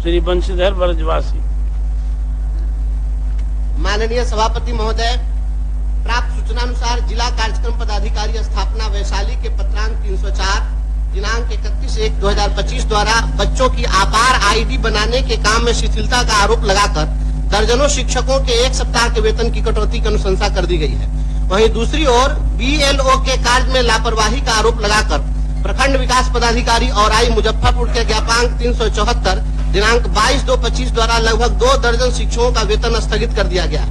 श्री बंशीधर ब्रजवासी। माननीय सभापति महोदय, प्राप्त सूचनानुसार जिला कार्यक्रम पदाधिकारी स्थापना वैशाली के पत्रांक 304 दिनांक 31/1/2025 द्वारा बच्चों की आपार आईडी बनाने के काम में शिथिलता का आरोप लगाकर दर्जनों शिक्षकों के 1 सप्ताह के वेतन की कटौती की अनुशंसा कर दी गई है। वहीं दूसरी ओर BLO के कार्य में लापरवाही का आरोप लगाकर प्रखंड विकास पदाधिकारी और मुजफ्फरपुर के ज्ञापांक 374 दिनांक 22/2/25 द्वारा लगभग 2 दर्जन शिक्षकों का वेतन स्थगित कर दिया गया।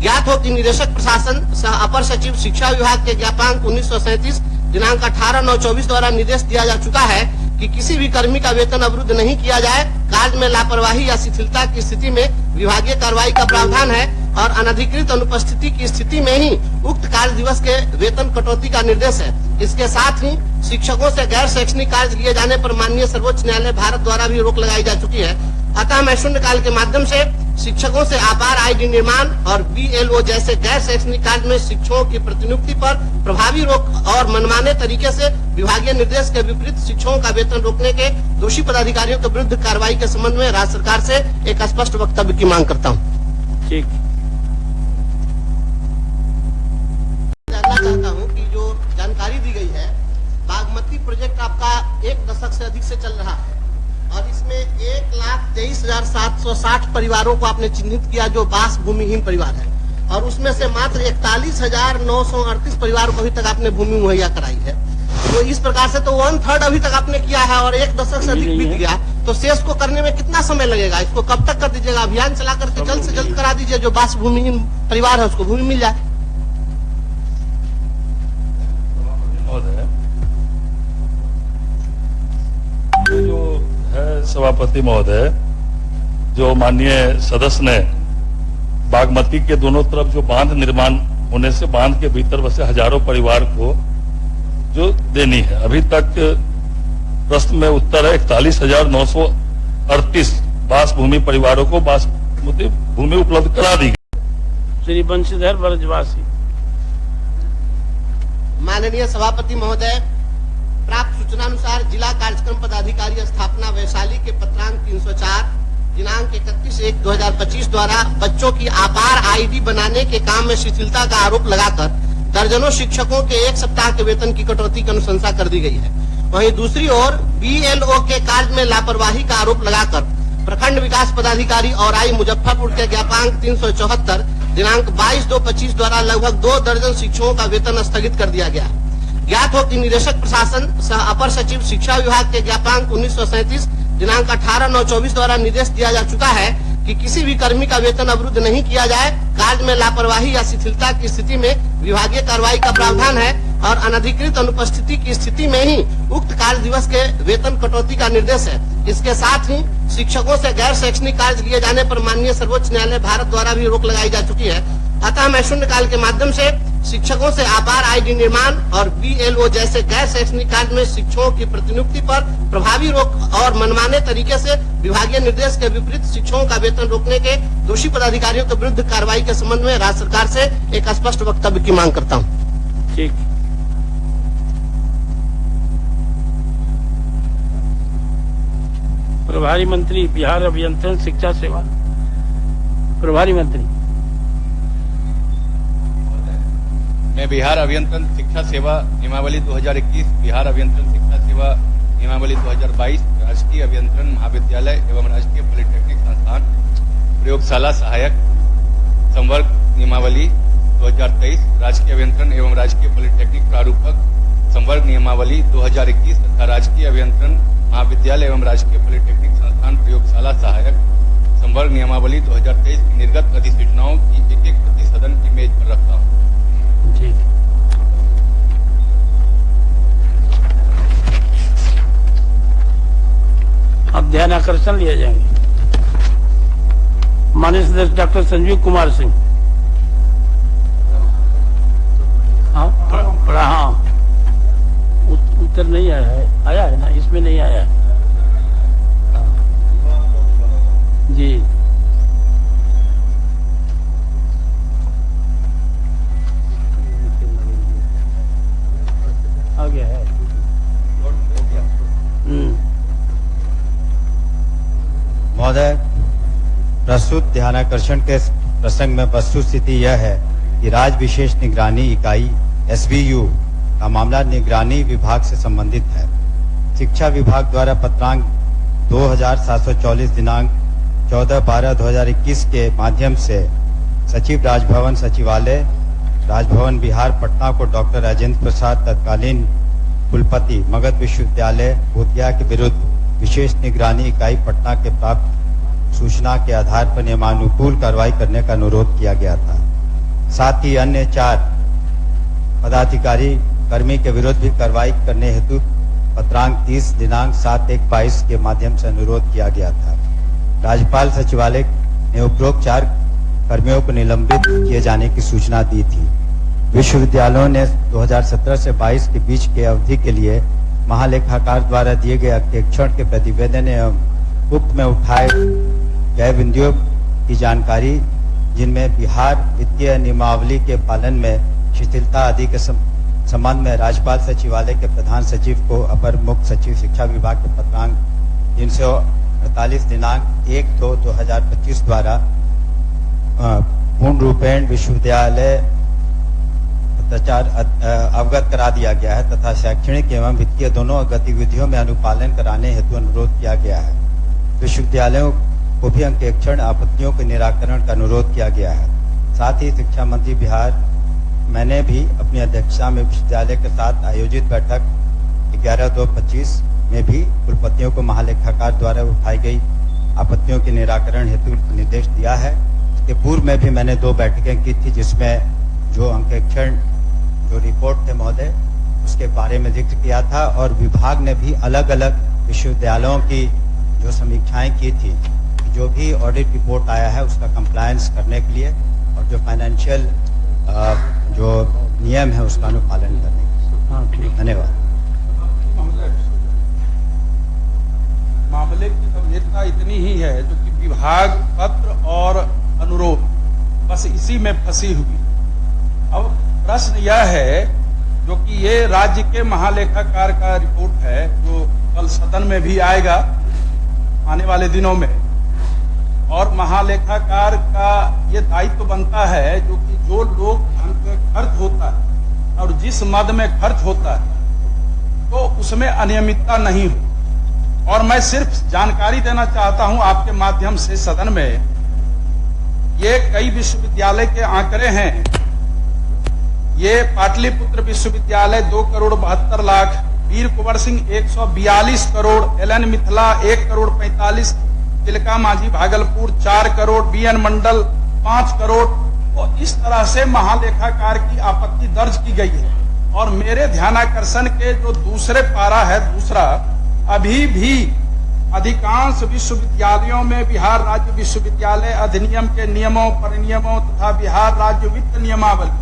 ज्ञात हो कि निदेशक प्रशासन सह अपर सचिव शिक्षा विभाग के ज्ञापांक 1937 दिनांक 18/9/24 द्वारा निर्देश दिया जा चुका है कि किसी भी कर्मी का वेतन अवरुद्ध नहीं किया जाए। कार्य में लापरवाही या शिथिलता की स्थिति में विभागीय कार्रवाई का प्रावधान है और अनधिकृत अनुपस्थिति की स्थिति में ही उक्त कार्य दिवस के वेतन कटौती का निर्देश है। इसके साथ ही शिक्षकों से गैर शैक्षणिक कार्य लिए जाने पर माननीय सर्वोच्च न्यायालय भारत द्वारा भी रोक लगाई जा चुकी है। अतः मैं शून्यकाल के माध्यम से शिक्षकों से आपार आईडी निर्माण और BLO जैसे गैर शैक्षणिक कार्य में शिक्षकों की प्रतिनियुक्ति पर प्रभावी रोक और मनमाने तरीके से विभागीय निर्देश के विपरीत शिक्षकों का वेतन रोकने के दोषी पदाधिकारियों के विरुद्ध कार्रवाई के संबंध में राज्य सरकार से एक स्पष्ट वक्तव्य की मांग करता हूँ। ठीक। जानना चाहता हूँ कि जो जानकारी दी गई है, बागमती प्रोजेक्ट आपका 1 दशक से अधिक से चल रहा है और इसमें 1,23,760 परिवारों को आपने चिन्हित किया जो बास भूमिहीन परिवार है और उसमें से मात्र 41,938 परिवारों को अभी तक आपने भूमि मुहैया कराई है। तो इस प्रकार से तो 1/3 अभी तक आपने किया है और 1 दशक से अधिक बीत गया, तो शेष को करने में कितना समय लगेगा? इसको कब तक कर दीजिएगा? अभियान चला करके जल्द से जल्द करा दीजिए, जो बास भूमिहीन परिवार है उसको भूमि मिल जाए। जो है सभापति महोदय, जो माननीय सदस्य ने बागमती के दोनों तरफ जो बांध निर्माण होने से बांध के भीतर बसे हजारों परिवार को जो देनी है, अभी तक प्रश्न में उत्तर है 41,938 बास भूमि परिवारों को बासमती भूमि उपलब्ध करा दी गई। श्री बंशीधर ब्रजवासी। माननीय सभापति महोदय, प्राप्त सूचनानुसार जिला कार्यक्रम पदाधिकारी स्थापना वैशाली के पत्रांक 304 दिनांक 31/1/2025 द्वारा बच्चों की आपार आईडी बनाने के काम में शिथिलता का आरोप लगाकर दर्जनों शिक्षकों के 1 सप्ताह के वेतन की कटौती की अनुशंसा कर दी गई है। वहीं दूसरी ओर BLO के कार्य में लापरवाही का आरोप लगाकर प्रखंड विकास पदाधिकारी और मुजफ्फरपुर के ज्ञापांक 374 दिनांक 22/2/25 द्वारा लगभग 2 दर्जन शिक्षकों का वेतन स्थगित कर दिया गया। ज्ञात हो कि निदेशक प्रशासन सह अपर सचिव शिक्षा विभाग के ज्ञापांक 1937 दिनांक 18/9/24 द्वारा निर्देश दिया जा चुका है कि किसी भी कर्मी का वेतन अवरुद्ध नहीं किया जाए। कार्य में लापरवाही या शिथिलता की स्थिति में विभागीय कार्रवाई का प्रावधान है और अनधिकृत अनुपस्थिति की स्थिति में ही उक्त कार्य दिवस के वेतन कटौती का निर्देश है। इसके साथ ही शिक्षकों से गैर शैक्षणिक कार्य लिए जाने पर माननीय सर्वोच्च न्यायालय भारत द्वारा भी रोक लगाई जा चुकी है। अतः मैं शून्यकाल के माध्यम से शिक्षकों से आपार आईडी निर्माण और BLO जैसे गैर शैक्षणिक कार्य में शिक्षकों की प्रतिनियुक्ति पर प्रभावी रोक और मनमाने तरीके से विभागीय निर्देश के विपरीत शिक्षकों का वेतन रोकने के दोषी पदाधिकारियों के विरुद्ध कार्रवाई के संबंध में राज्य सरकार से एक स्पष्ट वक्तव्य की मांग करता हूँ। ठीक। प्रभारी मंत्री बिहार अभियंत्रण शिक्षा सेवा। प्रभारी मंत्री। मैं बिहार अभियंत्रण शिक्षा सेवा नियमावली 2021, बिहार अभियंत्रण शिक्षा सेवा नियमावली 2022, राजकीय अभियंत्रण महाविद्यालय एवं राजकीय पॉलिटेक्निक संस्थान प्रयोगशाला सहायक संवर्ग नियमावली 2023, राजकीय अभियंत्रण एवं राजकीय पॉलिटेक्निक प्रारूपक संवर्ग नियमावली 2021 तथा राजकीय अभियंत्रण महाविद्यालय एवं राजकीय पॉलिटेक्निक संस्थान प्रयोगशाला सहायक संवर्ग नियमावली 2023 की निर्गत अधिसूचनाओं की एक प्रति सदन की मेज पर रखता हूँ। ठीक। अब ध्यान आकर्षण लिए जाएंगे। माननीय सदस्य डॉक्टर संजीव कुमार सिंह। हाँ, हाँ, उत्तर नहीं आया है। आया है ना, इसमें नहीं आया है जी। आ गया है। महोदय, प्रस्तुत ध्यानाकर्षण के प्रसंग में वस्तु स्थिति यह है कि राज्य विशेष निगरानी इकाई SVU का मामला निगरानी विभाग से संबंधित है। शिक्षा विभाग द्वारा पत्रांक 2744 दिनांक 14/12/2021 के माध्यम से सचिव राजभवन सचिवालय राजभवन बिहार पटना को डॉक्टर राजेंद्र प्रसाद तत्कालीन कुलपति मगध विश्वविद्यालय बोधगया के विरुद्ध विशेष निगरानी इकाई पटना के प्राप्त सूचना के आधार पर नियमानुकूल कार्रवाई करने का अनुरोध किया गया था। साथ ही अन्य 4 पदाधिकारी कर्मी के विरुद्ध भी कार्रवाई करने हेतु पत्रांक 30 दिनांक 7/1/22 के माध्यम से अनुरोध किया गया था। राज्यपाल सचिवालय ने उपरोक्त 4 कर्मियों को निलंबित किए जाने की सूचना दी थी। विश्वविद्यालयों ने 2017 से 22 के बीच के अवधि के लिए महालेखाकार द्वारा दिए गए अंकेक्षण के प्रतिवेदन एवं उक्त में उठाए गए बिंदुओं की जानकारी, जिनमें बिहार वित्तीय नियमावली के पालन में शिथिलता आदि के संबंध में राज्यपाल सचिवालय के प्रधान सचिव को अपर मुख्य सचिव शिक्षा विभाग के पत्रांक 348 दिनांक 1/2/2025 द्वारा पूर्ण रूपेण विश्वविद्यालय अवगत करा दिया गया है तथा शैक्षणिक एवं वित्तीय दोनों गतिविधियों में अनुपालन कराने हेतु अनुरोध किया गया है। विश्वविद्यालयों को भी अंकेक्षण आपत्तियों के निराकरण का अनुरोध किया गया है। साथ ही शिक्षा मंत्री बिहार मैंने भी अपनी अध्यक्षता में विश्वविद्यालय के साथ आयोजित बैठक 11/2/25 में भी कुलपतियों को महालेखाकार द्वारा उठाई गई आपत्तियों के निराकरण हेतु निर्देश दिया है। इसके पूर्व में भी मैंने 2 बैठकें की थी, जिसमें जो अंकेक्षण जो रिपोर्ट थे महोदय उसके बारे में जिक्र किया था और विभाग ने भी अलग अलग विश्वविद्यालयों की जो समीक्षाएं की थी, जो भी ऑडिट रिपोर्ट आया है उसका कंप्लायंस करने के लिए और जो फाइनेंशियल जो नियम है उसका अनुपालन करने के लिए। धन्यवाद। मामले की गंभीरता इतनी ही है जो कि विभाग पत्र और अनुरोध बस इसी में फंसी हुई। अब प्रश्न यह है जो कि ये राज्य के महालेखाकार का रिपोर्ट है जो कल सदन में भी आएगा आने वाले दिनों में, और महालेखाकार का ये दायित्व बनता है जो कि जो लोग धन का खर्च होता है और जिस मद में खर्च होता है तो उसमें अनियमितता नहीं हो। और मैं सिर्फ जानकारी देना चाहता हूं आपके माध्यम से सदन में, ये कई विश्वविद्यालय के आंकड़े हैं। ये पाटलिपुत्र विश्वविद्यालय 2,72,00,000, वीर कुंवर सिंह 142 करोड़, LN मिथिला 1,45,00,000, तिलका मांझी भागलपुर 4 करोड़, BN मंडल 5 करोड़। तो इस तरह से महालेखाकार की आपत्ति दर्ज की गई है। और मेरे ध्यानाकर्षण के जो दूसरे पारा है, दूसरा, अभी भी अधिकांश विश्वविद्यालयों में बिहार राज्य विश्वविद्यालय अधिनियम के नियमों परिनियमों तथा बिहार राज्य वित्त नियमावली।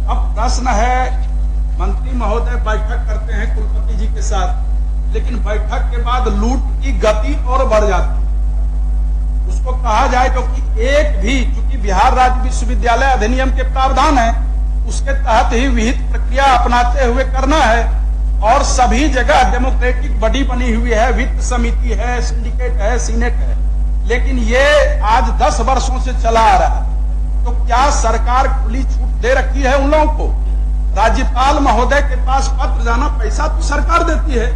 अब प्रश्न है, मंत्री महोदय बैठक करते हैं कुलपति जी के साथ, लेकिन बैठक के बाद लूट की गति और बढ़ जाती है। उसको कहा जाए तो कि एक भी, चूंकि बिहार राज्य विश्वविद्यालय अधिनियम के प्रावधान है उसके तहत ही विहित प्रक्रिया अपनाते हुए करना है। और सभी जगह डेमोक्रेटिक बॉडी बनी हुई है, वित्त समिति है, सिंडिकेट है, सीनेट है, लेकिन ये आज 10 वर्षों से चला आ रहा है। तो क्या सरकार खुली छूट दे रखी है उन लोगों को? राज्यपाल महोदय के पास पत्र जाना, पैसा तो सरकार देती है,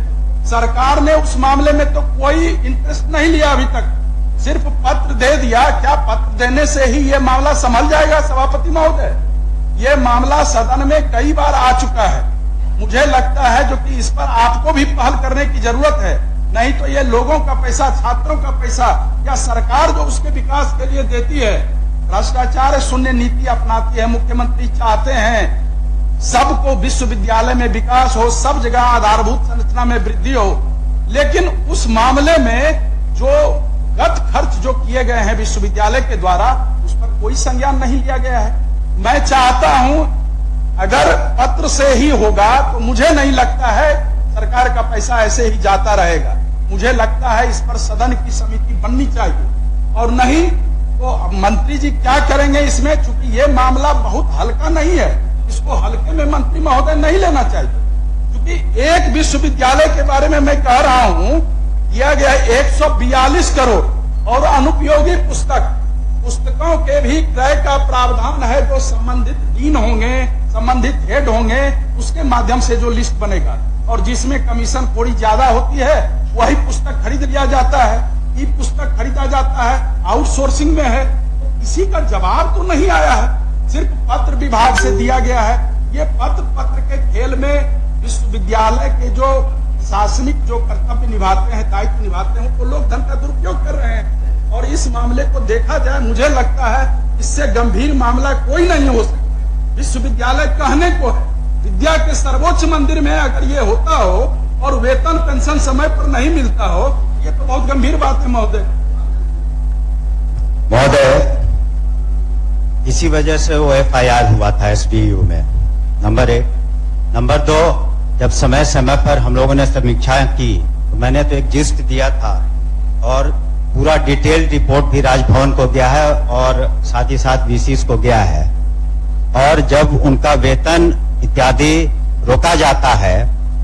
सरकार ने उस मामले में तो कोई इंटरेस्ट नहीं लिया अभी तक, सिर्फ पत्र दे दिया। क्या पत्र देने से ही ये मामला संभल जाएगा सभापति महोदय? ये मामला सदन में कई बार आ चुका है। मुझे लगता है जो कि इस पर आपको भी पहल करने की जरूरत है, नहीं तो ये लोगों का पैसा, छात्रों का पैसा, या सरकार जो उसके विकास के लिए देती है, भ्रष्टाचार शून्य नीति अपनाती है। मुख्यमंत्री चाहते हैं सबको विश्वविद्यालय में विकास हो, सब जगह आधारभूत संरचना में वृद्धि हो, लेकिन उस मामले में जो गत खर्च जो किए गए हैं विश्वविद्यालय के द्वारा, उस पर कोई संज्ञान नहीं लिया गया है। मैं चाहता हूं अगर पत्र से ही होगा तो मुझे नहीं लगता है सरकार का पैसा ऐसे ही जाता रहेगा। मुझे लगता है इस पर सदन की समिति बननी चाहिए, और नहीं तो मंत्री जी क्या करेंगे इसमें, चूंकि ये मामला बहुत हल्का नहीं है, इसको हल्के में मंत्री महोदय नहीं लेना चाहिए। क्योंकि एक विश्वविद्यालय के बारे में मैं कह रहा हूं, दिया गया 142 करोड़ और अनुपयोगी पुस्तकों के भी क्रय का प्रावधान है। जो संबंधित डीन होंगे, संबंधित हेड होंगे, उसके माध्यम से जो लिस्ट बनेगा और जिसमें कमीशन थोड़ी ज्यादा होती है वही पुस्तक खरीद लिया जाता है, ई पुस्तक खरीदा जाता है, आउटसोर्सिंग में है। किसी का जवाब तो नहीं आया है, सिर्फ पत्र विभाग से दिया गया है। ये पत्र के खेल में विश्वविद्यालय के जो प्रशासनिक जो कर्तव्य निभाते हैं, दायित्व निभाते हैं, वो लोग धन का दुरुपयोग कर रहे हैं। और इस मामले को देखा जाए, मुझे लगता है इससे गंभीर मामला कोई नहीं हो सकता। विश्वविद्यालय कहने को है, विद्या के सर्वोच्च मंदिर में अगर ये होता हो और वेतन पेंशन समय पर नहीं मिलता हो, ये तो बहुत गंभीर बात है महोदय। इसी वजह से वो FIR हुआ था SBU में, नंबर 1। नंबर 2, जब समय समय पर हम लोगों ने समीक्षा की तो मैंने तो एक जिस्ट दिया था और पूरा डिटेल्ड रिपोर्ट भी राजभवन को गया है और साथ ही साथ VCs को गया है। और जब उनका वेतन इत्यादि रोका जाता है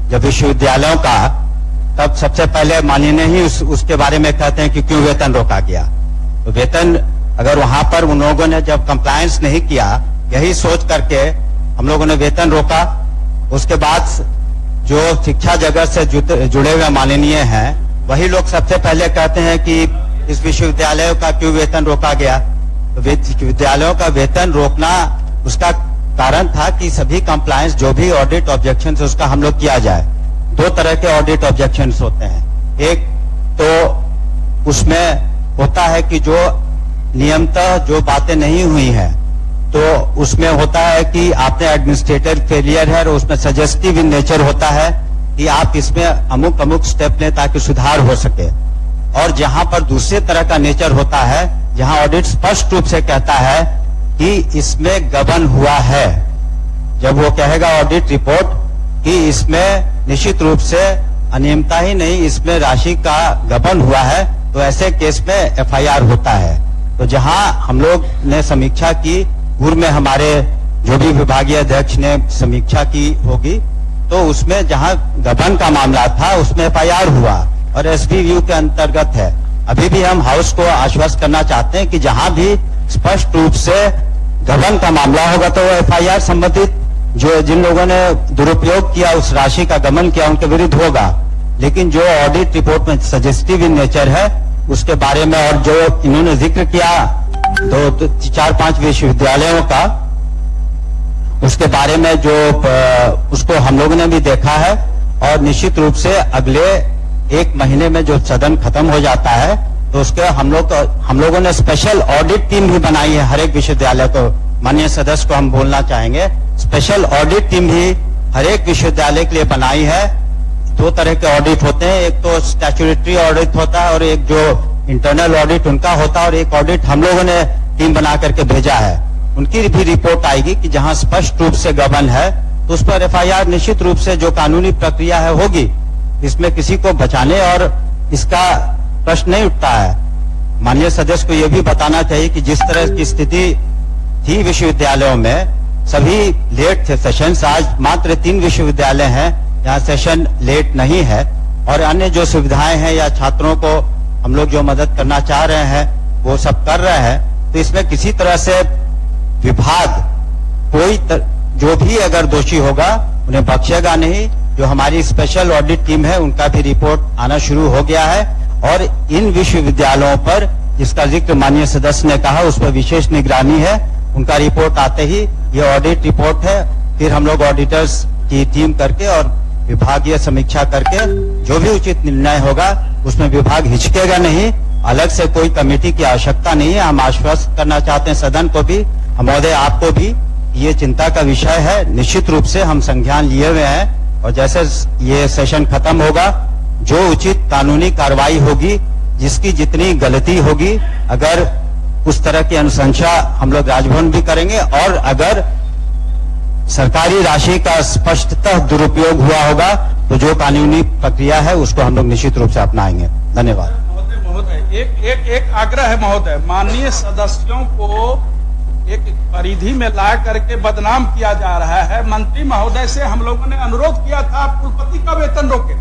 जब विश्वविद्यालयों का, तब सबसे पहले माननीय ही उसके बारे में कहते हैं कि क्यों वेतन रोका गया। तो वेतन अगर वहां पर उन लोगों ने जब कंप्लायंस नहीं किया, यही सोच करके हम लोगों ने वेतन रोका। उसके बाद जो शिक्षा जगत से जुड़े हुए माननीय हैं, वही लोग सबसे पहले कहते हैं कि इस विश्वविद्यालयों का क्यों वेतन रोका गया। तो विश्वविद्यालयों का वेतन रोकना उसका कारण था कि सभी कंप्लायंस जो भी ऑडिट ऑब्जेक्शन उसका हम लोग किया जाए। 2 तरह के ऑडिट ऑब्जेक्शन होते हैं। एक तो उसमें होता है कि जो नियमतः जो बातें नहीं हुई हैं, तो उसमें होता है कि आपने एडमिनिस्ट्रेटिव फेलियर है और उसमें सजेस्टिव इन नेचर होता है कि आप इसमें अमुक स्टेप लें ताकि सुधार हो सके। और जहां पर दूसरे तरह का नेचर होता है, जहां ऑडिट स्पष्ट रूप से कहता है कि इसमें गबन हुआ है। जब वो कहेगा ऑडिट रिपोर्ट कि इसमें निश्चित रूप से अनियमितता ही नहीं, इसमें राशि का गबन हुआ है, तो ऐसे केस में FIR होता है। तो जहां हम लोग ने समीक्षा की, पूर्व में हमारे जो भी विभागीय अध्यक्ष ने समीक्षा की होगी, तो उसमें जहां गबन का मामला था उसमें FIR हुआ और SBU के अंतर्गत है। अभी भी हम हाउस को आश्वस्त करना चाहते हैं कि जहां भी स्पष्ट रूप से गबन का मामला होगा तो FIR संबंधित जो जिन लोगों ने दुरुपयोग किया, उस राशि का गबन किया, उनके विरुद्ध होगा। लेकिन जो ऑडिट रिपोर्ट में सजेस्टिव इन नेचर है उसके बारे में, और जो इन्होंने जिक्र किया 4-5 विश्वविद्यालयों का, उसके बारे में जो उसको हम लोगों ने भी देखा है। और निश्चित रूप से अगले 1 महीने में जो सदन खत्म हो जाता है तो उसके हम लोगों ने स्पेशल ऑडिट टीम भी बनाई है हर एक विश्वविद्यालय को। माननीय सदस्य को हम बोलना चाहेंगे, स्पेशल ऑडिट टीम भी हर एक विश्वविद्यालय के लिए बनाई है। 2 तरह के ऑडिट होते हैं, एक तो स्टैट्यूटरी ऑडिट होता है और एक जो इंटरनल ऑडिट उनका होता है, और एक ऑडिट हम लोगों ने टीम बना करके भेजा है। उनकी भी रिपोर्ट आएगी कि जहां स्पष्ट रूप से गबन है तो उस पर FIR निश्चित रूप से जो कानूनी प्रक्रिया है होगी। इसमें किसी को बचाने और इसका प्रश्न नहीं उठता है। माननीय सदस्य को यह भी बताना चाहिए कि जिस तरह की स्थिति थी विश्वविद्यालयों में, सभी लेट थे सेशंस। आज मात्र 3 विश्वविद्यालय हैं जहां सेशन लेट नहीं है, और अन्य जो सुविधाएं हैं या छात्रों को हम लोग जो मदद करना चाह रहे हैं वो सब कर रहे हैं। तो इसमें किसी तरह से विभाग जो भी अगर दोषी होगा उन्हें बख्शेगा नहीं। जो हमारी स्पेशल ऑडिट टीम है उनका भी रिपोर्ट आना शुरू हो गया है, और इन विश्वविद्यालयों पर जिसका जिक्र माननीय सदस्य ने कहा उस पर विशेष निगरानी है। उनका रिपोर्ट आते ही, ये ऑडिट रिपोर्ट है, फिर हम लोग ऑडिटर्स की टीम करके और विभागीय समीक्षा करके जो भी उचित निर्णय होगा उसमें विभाग हिचकेगा नहीं। अलग से कोई कमेटी की आवश्यकता नहीं है। हम आश्वस्त करना चाहते हैं सदन को भी, महोदय आपको भी, ये चिंता का विषय है। निश्चित रूप से हम संज्ञान लिए हुए हैं, और जैसे ये सेशन खत्म होगा जो उचित कानूनी कार्रवाई होगी, जिसकी जितनी गलती होगी, अगर उस तरह की अनुशंसा हम लोग राजभवन भी करेंगे, और अगर सरकारी राशि का स्पष्टतः दुरुपयोग हुआ होगा तो जो कानूनी प्रक्रिया है उसको हम लोग निश्चित रूप से अपनाएंगे। धन्यवाद। महोदय एक आग्रह है महोदय, माननीय सदस्यों को एक परिधि में ला करके बदनाम किया जा रहा है। मंत्री महोदय से हम लोगों ने अनुरोध किया था कुलपति का वेतन रोके,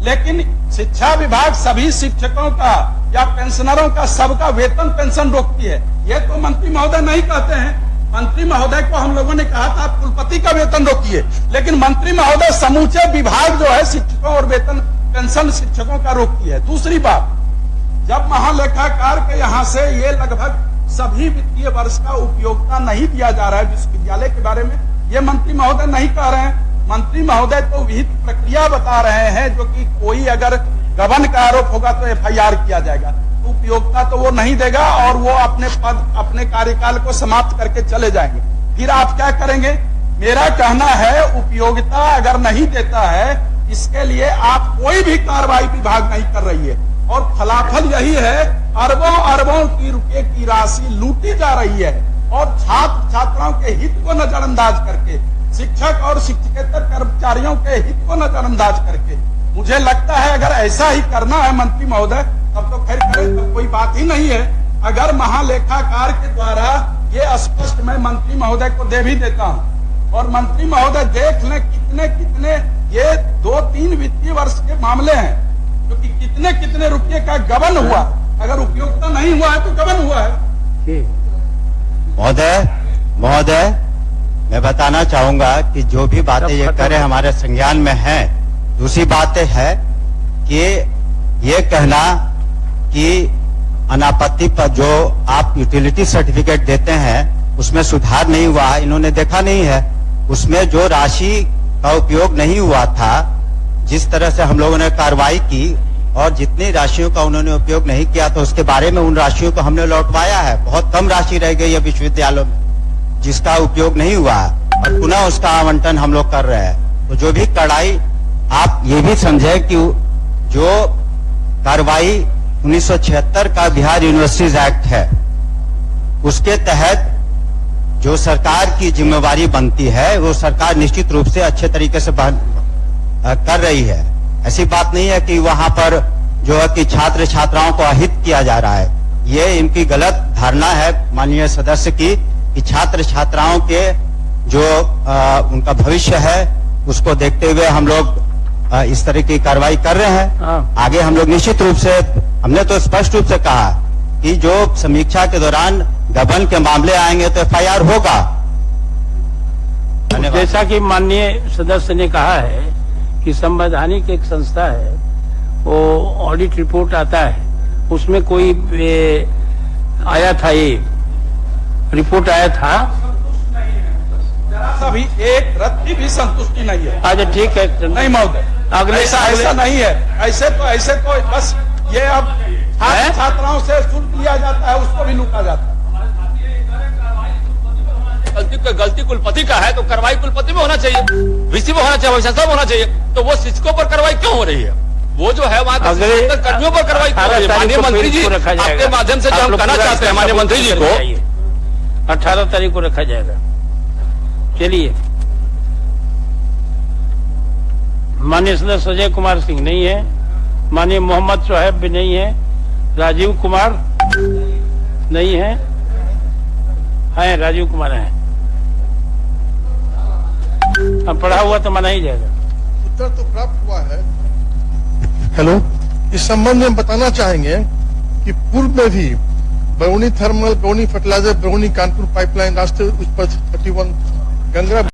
लेकिन शिक्षा विभाग सभी शिक्षकों का या पेंशनरों का सबका वेतन पेंशन रोकती है। ये तो मंत्री महोदय नहीं कहते हैं। मंत्री महोदय को हम लोगों ने कहा था आप कुलपति का वेतन रोकिए, लेकिन मंत्री महोदय समूचे विभाग जो है शिक्षकों और वेतन पेंशन शिक्षकों का रोकती है। दूसरी बात, जब महालेखाकार के यहाँ से ये लगभग सभी वित्तीय वर्ष का उपयोगिता नहीं दिया जा रहा है विश्वविद्यालय के बारे में, ये मंत्री महोदय नहीं कह रहे हैं। मंत्री महोदय तो विहित प्रक्रिया बता रहे हैं, जो कि कोई अगर गबन का आरोप होगा तो एफआईआर किया जाएगा, तो उपयोगिता तो वो नहीं देगा और वो अपने पद अपने कार्यकाल को समाप्त करके चले जाएंगे। फिर आप क्या करेंगे? मेरा कहना है उपयोगिता अगर नहीं देता है, इसके लिए आप कोई भी कार्रवाई विभाग नहीं कर रही है, और फलाफल यही है अरबों अरबों की रुपए की राशि लूटी जा रही है, और छात्र छात्राओं के हित को नजरअंदाज करके, शिक्षक और शिक्षकेतर कर्मचारियों के हित को नजरअंदाज करके। मुझे लगता है अगर ऐसा ही करना है मंत्री महोदय, तब तो खैर करें, तब कोई बात ही नहीं है। अगर महालेखाकार के द्वारा ये स्पष्ट मैं मंत्री महोदय को दे भी देता हूं, और मंत्री महोदय देख लें कितने कितने ये 2-3 वित्तीय वर्ष के मामले हैं, क्योंकि कितने कितने रुपये का गबन हुआ। अगर उपयोगिता नहीं हुआ है तो गबन हुआ है। महोदय मैं बताना चाहूंगा कि जो भी बातें ये करे हमारे संज्ञान में हैं। दूसरी बात है कि ये कहना कि अनापत्ति पर जो आप यूटिलिटी सर्टिफिकेट देते हैं उसमें सुधार नहीं हुआ है, इन्होंने देखा नहीं है। उसमें जो राशि का उपयोग नहीं हुआ था, जिस तरह से हम लोगों ने कार्रवाई की और जितनी राशियों का उन्होंने उपयोग नहीं किया, तो उसके बारे में उन राशियों को हमने लौटवाया है। बहुत कम राशि रह गई है विश्वविद्यालयों में जिसका उपयोग नहीं हुआ, और पुनः उसका आवंटन हम लोग कर रहे हैं। तो जो भी कड़ाई, आप ये भी समझे कि जो कार्रवाई 1976 का बिहार यूनिवर्सिटीज एक्ट है, उसके तहत जो सरकार की जिम्मेवारी बनती है वो सरकार निश्चित रूप से अच्छे तरीके से कर रही है। ऐसी बात नहीं है कि वहां पर जो है कि छात्र छात्राओं को अहित किया जा रहा है। ये इनकी गलत धारणा है माननीय सदस्य की, कि छात्र छात्राओं के जो उनका भविष्य है उसको देखते हुए हम लोग इस तरह की कार्रवाई कर रहे हैं। आगे हम लोग निश्चित रूप से, हमने तो स्पष्ट रूप से कहा कि जो समीक्षा के दौरान गबन के मामले आएंगे तो एफआईआर होगा। जैसा कि माननीय सदस्य ने कहा है कि संवैधानिक एक संस्था है, वो ऑडिट रिपोर्ट आता है, उसमें कोई आया था, ये रिपोर्ट आया था, अभी एक रत्ती भी संतुष्टि नहीं है। अच्छा ठीक है, नहीं महोदय, अगले ऐसा नहीं है। ऐसे तो बस ये अब छात्राओं से शुल्क लिया जाता है, उसको भी लूटा जाता है। गलती कुलपति का है तो कार्रवाई कुलपति में होना चाहिए, वीसी में होना चाहिए, सब होना चाहिए। तो वो शिक्षकों पर कार्रवाई क्यों हो रही है? वो जो है वहाँ कर्मियों पर कार्रवाई क्यों हो रही है? माननीय मंत्री जी, आपके माध्यम से जो हम कहना चाहते हैं माननीय मंत्री जी को, 18 तारीख को रखा जाएगा। चलिए, माननीय सदस्य अजय कुमार सिंह नहीं है, माननीय मोहम्मद शोएब भी नहीं है, राजीव कुमार नहीं है, राजीव कुमार है। अब पढ़ा हुआ तो माना ही जाएगा। उत्तर तो प्राप्त हुआ है। हेलो, इस संबंध में बताना चाहेंगे कि पूर्व में भी Barauni thermal, Barauni fertiliser, Barauni Kanpur pipeline, राष्ट्रीय उच्च पथ 31, गंगा